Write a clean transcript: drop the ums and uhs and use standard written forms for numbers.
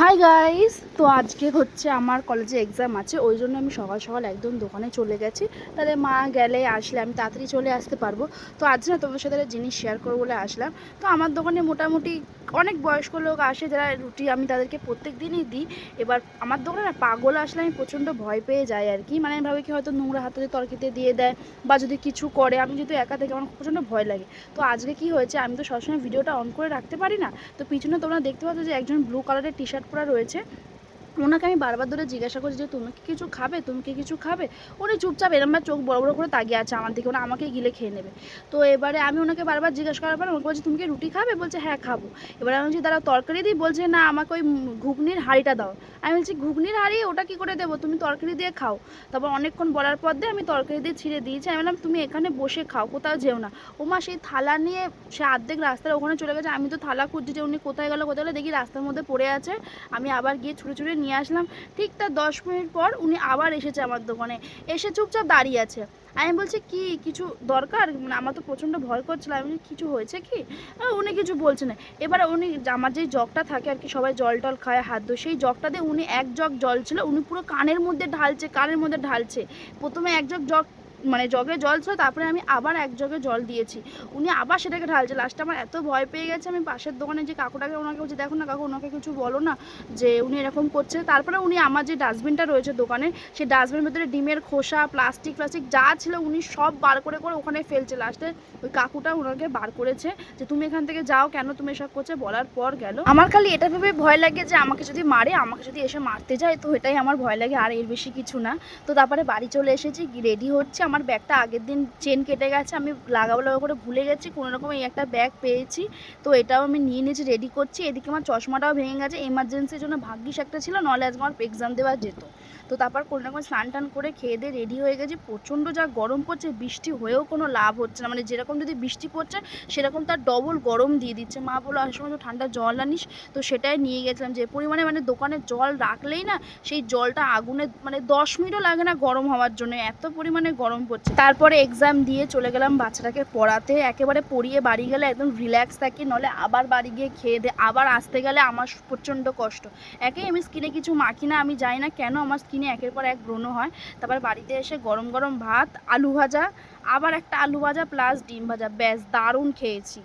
Hi guys, তো আজকে হচ্ছে আমার কলেজে এক্সাম আছে, ওই জন্য আমি সকাল সকাল একদম দোকানে চলে গেছি। তাহলে মা গেলে আসলে আমি তাড়াতাড়ি চলে আসতে পারবো। তো আজ না তোমার সাথে একটা জিনিস শেয়ার করবো বলে আসলাম। তো আমার দোকানে মোটামুটি অনেক বয়স্ক লোক আসে, যারা রুটি আমি তাদেরকে প্রত্যেক দিনই দিই। এবার আমার দোকানে না পাগল আসলে আমি প্রচণ্ড ভয় পেয়ে যাই আর কি। মানে আমি ভাবি কি হয়তো নোংরা হাতে তরকারিতে দিয়ে দেয় বা যদি কিছু করে, আমি যদি একা থেকে আমার প্রচণ্ড ভয় লাগে। তো আজকে কি হয়েছে, আমি তো সবসময় ভিডিওটা অন করে রাখতে পারি না। তো পিছনে তোমরা দেখতে পাচ্ছ যে একজন ব্লু কালারের টি শার্ট পরা রয়েছে। ওনাকে আমি বারবার ধরে জিজ্ঞাসা করছি যে তুমি কি কিছু খাবে, তুমি কি কিছু খাবে। উনি চুপচাপ এরমবার চোখ বড় বড় করে তাকিয়ে আছে আমার দিকে, ওনা আমাকে গিলে খেয়ে নেবে। তো এবারে আমি ওনাকে বারবার জিজ্ঞাসা করার পর আমাকে বলছি তুমি কি রুটি খাবে, বলছে হ্যাঁ খাবো। এবার আমি বলছি তারা তরকারি দিই, বলছে না আমাকে ওই ঘুগনির হাঁড়িটা দাও। আমি বলছি ঘুগনির হাঁড়ি ওটা কি করে দেবো, তুমি তরকারি দিয়ে খাও। তারপর অনেকক্ষণ বলার পর দিয়ে আমি তরকারি দিয়ে ছিঁড়ে দিয়েছি। আমি বললাম তুমি এখানে বসে খাও, কোথাও যেও না। ওমা সেই থালা নিয়ে সে অর্ধেক রাস্তার ওখানে চলে গেছে। আমি তো থালা খুঁজছি যে উনি কোথায় গেলো দেখি রাস্তার মধ্যে পড়ে আছে। আমি আবার গিয়ে ছুঁড়ে ছুঁড়ে নিয়ে আসলাম। ঠিক তার 10 মিনিট পর উনি আবার এসেছে আমার দোকানে, এসে চুপচাপ দাঁড়িয়ে আছে। আমি বলছি কি কিছু দরকার, মানে আমার তো প্রচণ্ড ভয় করছিল। আমি বলছি কিছু হয়েছে কি। উনি কিছু বলছে না। এবারে উনি আমার যে জগটা থাকে আর কি, সবাই জল টল খায় হাত ধোয়, সেই জগটা দিয়ে উনি এক জগ জল ছিল, উনি পুরো কানের মধ্যে ঢালছে। প্রথমে এক জগ মানে জগে জল ছিল, তারপরে আমি আবার এক জগে জল দিয়েছি। উনি আবার সেটাকে ঢালছে। লাস্টে আমার এত ভয় পেয়ে গেছে, আমি পাশের দোকানে যে কাকুটাকে ওনাকে বলছি দেখো না কাকু, ওনাকে কিছু বলো না যে উনি এরকম করছে। তারপরে উনি আমার যে ডাস্টবিনটা রয়েছে দোকানে, সেই ডাস্টবিনের ভিতরে ডিমের খোসা প্লাস্টিক যা ছিল উনি সব বার করে ওখানে ফেলছে। লাস্টে ওই কাকুটা ওনাকে বার করেছে যে তুমি এখান থেকে যাও, কেন তুমি এসব করছে, বলার পর গেল। আমার খালি এটা ভেবে ভয় লাগে যে আমাকে যদি মারে, আমাকে যদি এসে মারতে যায়, তো এটাই আমার ভয় লাগে, আর এর বেশি কিছু না। তো তারপরে বাড়ি চলে এসেছি, রেডি হচ্ছে। আমার ব্যাগটা আগের দিন চেন কেটে গেছে, আমি লাগাবো করে ভুলে গেছি। কোনোরকম এই একটা ব্যাগ পেয়েছি, তো এটাও আমি নিয়ে নিয়েছি, রেডি করছি। এদিকে আমার চশমাটাও ভেঙে গেছে, এমার্জেন্সির জন্য ভাগ্যিস একটা ছিল, নাহলে আজকে আমার এক্সাম দেওয়া যেত। তো তারপর কোনো রকম স্নান টান করে খেয়ে দিয়ে রেডি হয়ে গেছি। প্রচণ্ড যা গরম পড়ছে, বৃষ্টি হয়েও কোনো লাভ হচ্ছে না। মানে যেরকম যদি বৃষ্টি পড়ছে সেরকম তার ডবল গরম দিয়ে দিচ্ছে। মা বলো আসার সময় তো ঠান্ডা জল আনিস, তো সেটাই নিয়ে গেছিলাম। যে পরিমাণে মানে দোকানে জল রাখলেই না সেই জলটা আগুনে মানে 10 মিনিটও লাগে না গরম হওয়ার জন্য, এত পরিমাণে গরম পড়ছে। তারপরে এক্সাম দিয়ে চলে গেলাম বাচ্চাটাকে পড়াতে। একেবারে পড়িয়ে বাড়ি গেলে একদম রিল্যাক্স থাকি, নাহলে আবার বাড়ি গিয়ে খেয়ে দিয়ে আবার আসতে গেলে আমার প্রচণ্ড কষ্ট। একেই আমি স্কিনে কিছু মাখি না, আমি জানি না কেন আমার স্কিনে একের পর এক ব্রণ হয়। তারপর বাড়িতে এসে গরম গরম ভাত, আলু ভাজা, আবার একটা আলু ভাজা প্লাস ডিম ভাজা, ব্যাস দারুণ খেয়েছি।